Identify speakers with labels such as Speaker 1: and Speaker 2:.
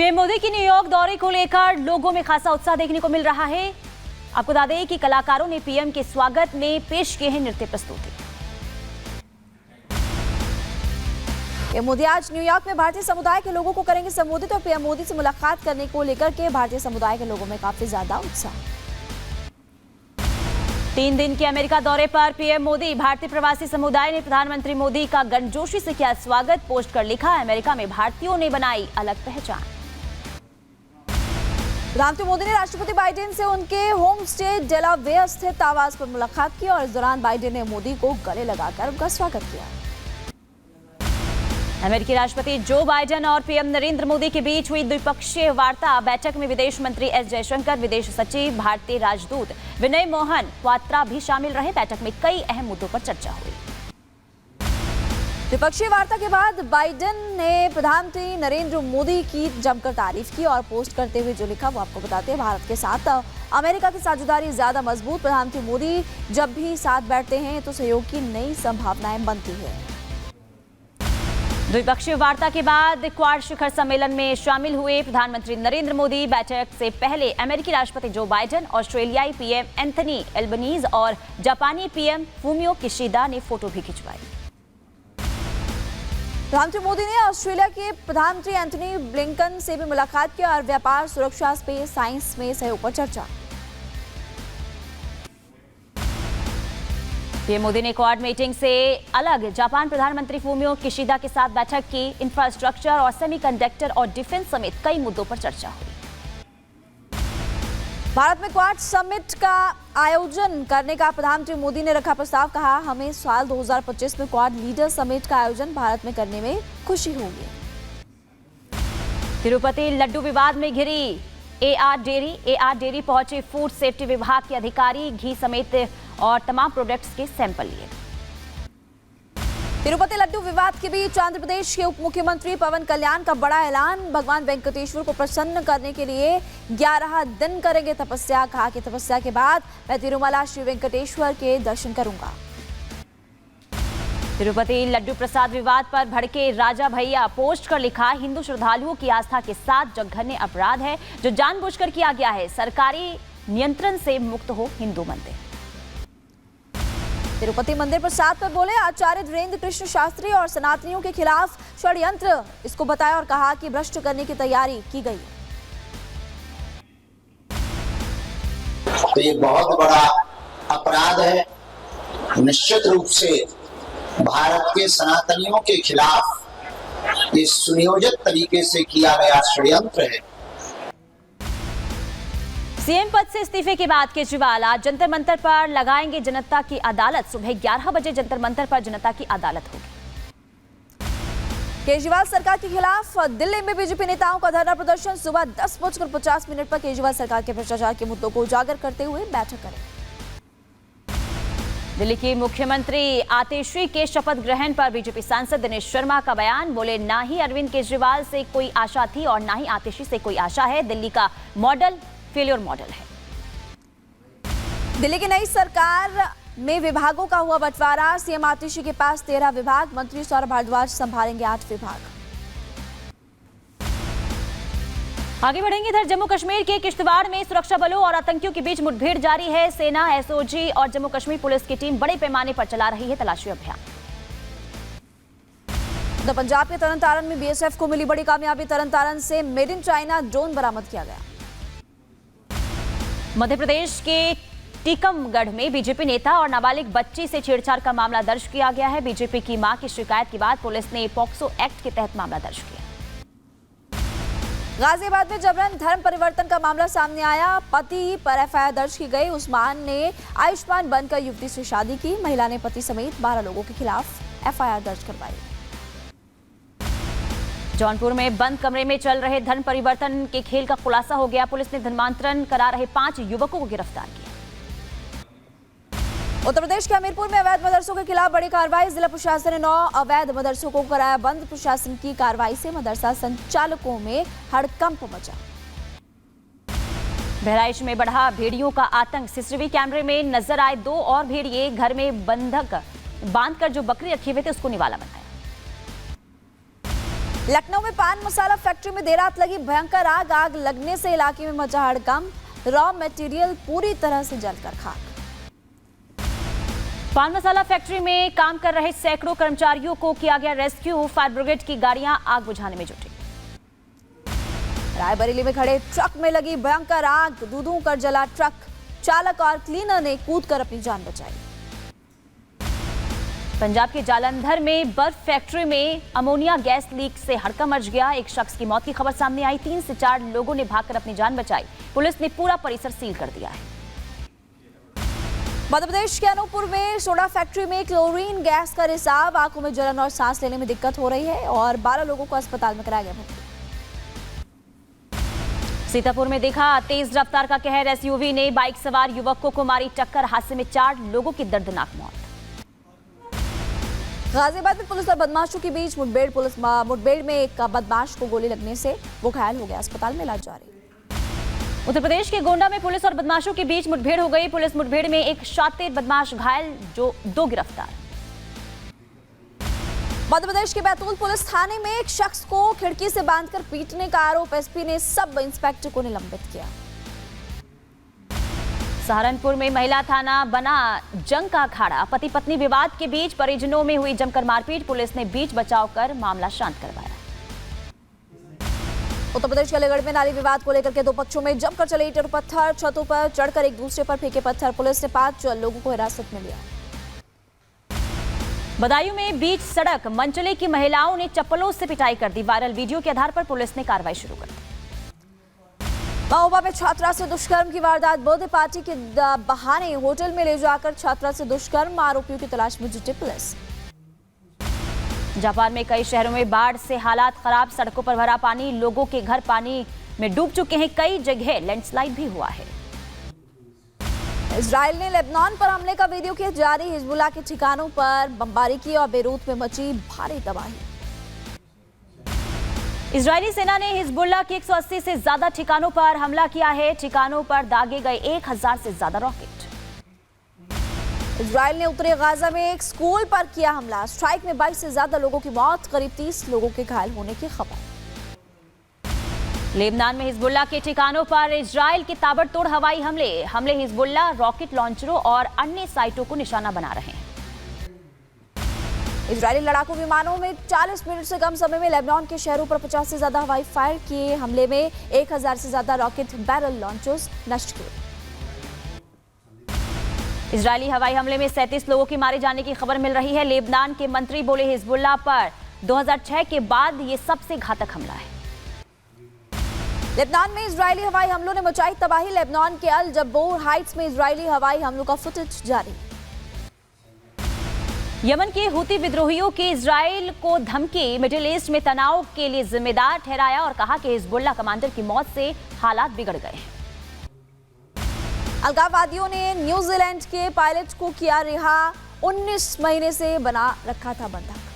Speaker 1: PM Modi की New York दौरे को लेकर लोगों में खासा उत्साह देखने को मिल रहा है। आपको बता दें कि कलाकारों ने पीएम के स्वागत में पेश किए हैं नृत्य प्रस्तुति।
Speaker 2: पीएम मोदी आज न्यूयॉर्क में भारतीय समुदाय के लोगों को करेंगे संबोधित और पीएम मोदी से मुलाकात करने को लेकर के भारतीय समुदाय के लोगों में काफी ज्यादा उत्साह।
Speaker 1: 3 दिन के अमेरिका दौरे पर पीएम मोदी। भारतीय प्रवासी समुदाय ने प्रधानमंत्री मोदी का गर्मजोशी से किया स्वागत। पोस्ट कर लिखा, अमेरिका में भारतीयों ने बनाई अलग पहचान।
Speaker 2: प्रधानमंत्री मोदी ने राष्ट्रपति बाइडेन से उनके होम स्टे डेलावेयर स्थित आवास पर मुलाकात की और इस दौरान बाइडेन ने मोदी को गले लगाकर उनका स्वागत किया।
Speaker 1: अमेरिकी राष्ट्रपति जो बाइडेन और पीएम नरेंद्र मोदी के बीच हुई द्विपक्षीय वार्ता। बैठक में विदेश मंत्री एस जयशंकर, विदेश सचिव, भारतीय राजदूत विनय मोहन क्वात्रा भी शामिल रहे। बैठक में कई अहम मुद्दों पर चर्चा हुई।
Speaker 2: द्विपक्षीय वार्ता के बाद बाइडेन ने प्रधानमंत्री नरेंद्र मोदी की जमकर तारीफ की और पोस्ट करते हुए जो लिखा वो आपको बताते हैं। भारत के साथ अमेरिका की साझेदारी ज्यादा मजबूत। प्रधानमंत्री मोदी जब भी साथ बैठते हैं तो सहयोग की नई संभावनाएं बनती है।
Speaker 1: द्विपक्षीय वार्ता के बाद क्वाड शिखर सम्मेलन में शामिल हुए प्रधानमंत्री नरेंद्र मोदी। बैठक से पहले अमेरिकी राष्ट्रपति जो बाइडेन, ऑस्ट्रेलियाई पीएम एंथनी एल्बनीज और जापानी पीएम फूमियो किशिदा ने फोटो भी खिंचवाई।
Speaker 2: प्रधानमंत्री मोदी ने ऑस्ट्रेलिया के प्रधानमंत्री एंथनी ब्लिंकन से भी मुलाकात की और व्यापार, सुरक्षा, स्पेस साइंस में सहयोग पर चर्चा।
Speaker 1: पीएम मोदी ने क्वाड मीटिंग से अलग जापान प्रधानमंत्री फूमियो किशिदा के साथ बैठक की। इंफ्रास्ट्रक्चर और सेमीकंडक्टर और डिफेंस समेत कई मुद्दों पर चर्चा हुई।
Speaker 2: भारत में क्वाड समिट का आयोजन करने का प्रधानमंत्री मोदी ने रखा प्रस्ताव। कहा, हमें साल 2025 में क्वाड लीडर समिट का आयोजन भारत में करने में खुशी होगी।
Speaker 1: तिरुपति लड्डू विवाद में घिरी एआर डेयरी पहुंचे फूड सेफ्टी विभाग के अधिकारी। घी समेत और तमाम प्रोडक्ट्स के सैंपल लिए।
Speaker 2: तिरुपति लड्डू विवाद के बीच आंध्र प्रदेश के उप मुख्यमंत्री पवन कल्याण का बड़ा ऐलान। भगवान वेंकटेश्वर को प्रसन्न करने के लिए 11 दिन करेंगे तपस्या। कहा कि तपस्या के बाद मैं तिरुमला श्री वेंकटेश्वर के दर्शन करूंगा।
Speaker 1: तिरुपति लड्डू प्रसाद विवाद पर भड़के राजा भैया। पोस्ट कर लिखा, हिंदू श्रद्धालुओं की आस्था के साथ जघन्य अपराध है जो जानबूझकर किया गया है। सरकारी नियंत्रण से मुक्त हो हिंदू मंदिर।
Speaker 2: तिरुपति मंदिर प्रसाद पर बोले आचार्य वीरेंद्र कृष्ण शास्त्री और सनातनियों के खिलाफ षड्यंत्र इसको बताया और कहा कि भ्रष्ट करने की तैयारी की गई है।
Speaker 3: तो ये बहुत बड़ा अपराध है। निश्चित रूप से भारत के सनातनियों के खिलाफ ये सुनियोजित तरीके से किया गया षड्यंत्र है।
Speaker 1: सीएम पद से इस्तीफे के बाद केजरीवाल आज जंतर मंतर पर लगाएंगे जनता की अदालत। सुबह 11 बजे जंतर मंतर पर जनता की अदालत होगी।
Speaker 2: केजरीवाल सरकार के खिलाफ दिल्ली में बीजेपी नेताओं का धरना प्रदर्शन। सुबह 10:50 पर केजरीवाल सरकार के भ्रष्टाचार के मुद्दों को उजागर करते हुए बैठक करें।
Speaker 1: दिल्ली की मुख्यमंत्री आतिशी के शपथ ग्रहण पर बीजेपी सांसद दिनेश शर्मा का बयान। बोले, ना ही अरविंद केजरीवाल से कोई आशा थी और ना ही आतिशी से कोई आशा है। दिल्ली का मॉडल फेल्योर मॉडल है।
Speaker 2: दिल्ली की नई सरकार में विभागों का हुआ बंटवारा। सीएम आतिशी के पास 13 विभाग। मंत्री सौरभ भारद्वाज संभालेंगे 8 विभाग।
Speaker 1: आगे बढ़ेंगे इधर जम्मू कश्मीर के किश्तवाड़ में सुरक्षा बलों और आतंकियों के बीच मुठभेड़ जारी है। सेना, एसओजी और जम्मू कश्मीर पुलिस की टीम बड़े पैमाने पर चला रही है तलाशी अभियान।
Speaker 2: पंजाब के तरन तारण में बीएसएफ को मिली बड़ी कामयाबी। तरन तारण से मेड इन चाइना ड्रोन बरामद किया गया।
Speaker 1: मध्य प्रदेश के टीकमगढ़ में बीजेपी नेता और नाबालिग बच्ची से छेड़छाड़ का मामला दर्ज किया गया है। बीजेपी की मां की शिकायत के बाद पुलिस ने पॉक्सो एक्ट के तहत मामला दर्ज किया।
Speaker 2: गाजियाबाद में जबरन धर्म परिवर्तन का मामला सामने आया। पति पर एफआईआर दर्ज की गई। उस्मान ने आयुष्मान बनकर युवती से शादी की। महिला ने पति समेत 12 लोगों के खिलाफ एफआईआर दर्ज करवाई।
Speaker 1: जौनपुर में बंद कमरे में चल रहे धर्म परिवर्तन के खेल का खुलासा हो गया। पुलिस ने धर्मांतरण करा रहे 5 युवकों को गिरफ्तार किया।
Speaker 2: उत्तर प्रदेश के हमीरपुर में अवैध मदरसों के खिलाफ बड़ी कार्रवाई। जिला प्रशासन ने 9 अवैध मदरसों को कराया बंद। प्रशासन की कार्रवाई से मदरसा संचालकों में हड़कंप मचा।
Speaker 1: बहराइच में बढ़ा भेड़ियों का आतंक। सीसीटीवी कैमरे में नजर आए 2 और भेड़िए। घर में बंधक बांधकर जो बकरी रखी हुई थी उसको निवाला बनाया।
Speaker 2: लखनऊ में पान मसाला फैक्ट्री में देर रात लगी भयंकर आग। आग लगने से इलाके में मचा हड़कंप। रॉ मटेरियल पूरी तरह से जलकर खाक।
Speaker 1: पान मसाला फैक्ट्री में काम कर रहे सैकड़ों कर्मचारियों को किया गया रेस्क्यू। फायर ब्रिगेड की गाड़ियां आग बुझाने में जुटी।
Speaker 2: रायबरेली में खड़े ट्रक में लगी भयंकर आग। दूं कर जला ट्रक। चालक और क्लीनर ने कूदकर अपनी जान बचाई।
Speaker 1: पंजाब के जालंधर में बर्फ फैक्ट्री में अमोनिया गैस लीक से हड़कंप मच गया। एक शख्स की मौत की खबर सामने आई। 3 से 4 लोगों ने भागकर अपनी जान बचाई। पुलिस ने पूरा परिसर सील कर दिया है।
Speaker 2: मध्य प्रदेश के अनूपपुर में सोडा फैक्ट्री में क्लोरीन गैस का रिसाव। आंखों में जलन और सांस लेने में दिक्कत हो रही है और 12 लोगों को अस्पताल में कराया गया भर्ती।
Speaker 1: सीतापुर में देखा तेज रफ्तार का कहर। एसयूवी ने बाइक सवार युवकों को मारी टक्कर। हादसे में 4 लोगों की दर्दनाक मौत।
Speaker 2: गाजियाबाद में पुलिस और बदमाशों के बीच मुठभेड़ में एक बदमाश को गोली लगने से वो घायल हो गया। अस्पताल में इलाज जारी।
Speaker 1: उत्तर प्रदेश के गोंडा में पुलिस और बदमाशों के बीच मुठभेड़ हो गई। पुलिस मुठभेड़ में एक शातिर बदमाश घायल, जो 2 गिरफ्तार।
Speaker 2: मध्य प्रदेश के बैतूल पुलिस थाने में एक शख्स को खिड़की से बांधकर पीटने का आरोप। एसपी ने सब इंस्पेक्टर को निलंबित किया।
Speaker 1: सहारनपुर में महिला थाना बना जंग का अखाड़ा। पति पत्नी विवाद के बीच परिजनों में हुई जमकर मारपीट। पुलिस ने बीच बचाव कर मामला शांत करवाया।
Speaker 2: उत्तर प्रदेश के अलीगढ़ में नाली विवाद को लेकर के 2 पक्षों में जमकर चले ईंट और पत्थर। छतों पर चढ़कर एक दूसरे पर फेंके पत्थर। पुलिस ने 5 लोगों को हिरासत में लिया।
Speaker 1: बदायूं में बीच सड़क मंचले की महिलाओं ने चप्पलों से पिटाई कर दी। वायरल वीडियो के आधार पर पुलिस ने कार्रवाई शुरू कर दी।
Speaker 2: महोबा में छात्रा से दुष्कर्म की वारदात। बर्थडे पार्टी के बहाने होटल में ले जाकर छात्रा से दुष्कर्म। आरोपियों की तलाश में जुटी पुलिस।
Speaker 1: जापान में कई शहरों में बाढ़ से हालात खराब। सड़कों पर भरा पानी। लोगों के घर पानी में डूब चुके हैं। कई जगह लैंडस्लाइड भी हुआ है।
Speaker 2: इजराइल ने लेबनान पर हमले का वीडियो किया जारी। हिजबुल्लाह के ठिकानों पर बमबारी की और बेरूत में मची भारी तबाही।
Speaker 1: इजरायली सेना ने हिजबुल्लाह के 180 से ज्यादा ठिकानों पर हमला किया है। ठिकानों पर दागे गए 1000 से ज्यादा रॉकेट।
Speaker 2: इजराइल ने उत्तरी गाजा में एक स्कूल पर किया हमला। स्ट्राइक में 22 से ज्यादा लोगों की मौत। करीब 30 लोगों के घायल होने की खबर।
Speaker 1: लेबनान में हिजबुल्लाह के ठिकानों पर इजराइल के ताबड़तोड़ हवाई हमले हिजबुल्लाह रॉकेट लॉन्चरों और अन्य साइटों को निशाना बना रहे हैं।
Speaker 2: इजरायली लड़ाकू विमानों में 40 मिनट से कम समय में लेबनान के शहरों पर 50 से ज्यादा हवाई फायर किए। हमले में 1000 से ज्यादा रॉकेट बैरल लॉन्चर्स नष्ट किए।
Speaker 1: इजरायली हवाई हमले में 37 लोगों की मारे जाने की खबर मिल रही है। लेबनान के मंत्री बोले हिजबुल्लाह पर 2006 के बाद ये सबसे घातक हमला है।
Speaker 2: लेबनान में इजरायली हवाई हमलों ने मचाई तबाही। लेबनान के अल जब्बोर हाइट्स में इजरायली हवाई हमलों का फुटेज जारी।
Speaker 1: यमन के हूती विद्रोहियों की इजराइल को धमकी। मिडिल ईस्ट में तनाव के लिए जिम्मेदार ठहराया और कहा कि हिजबुल्लाह कमांडर की मौत से हालात बिगड़ गए हैं।
Speaker 2: अलगाववादियों ने न्यूजीलैंड के पायलट को किया रिहा। 19 महीने से बना रखा था बंधक।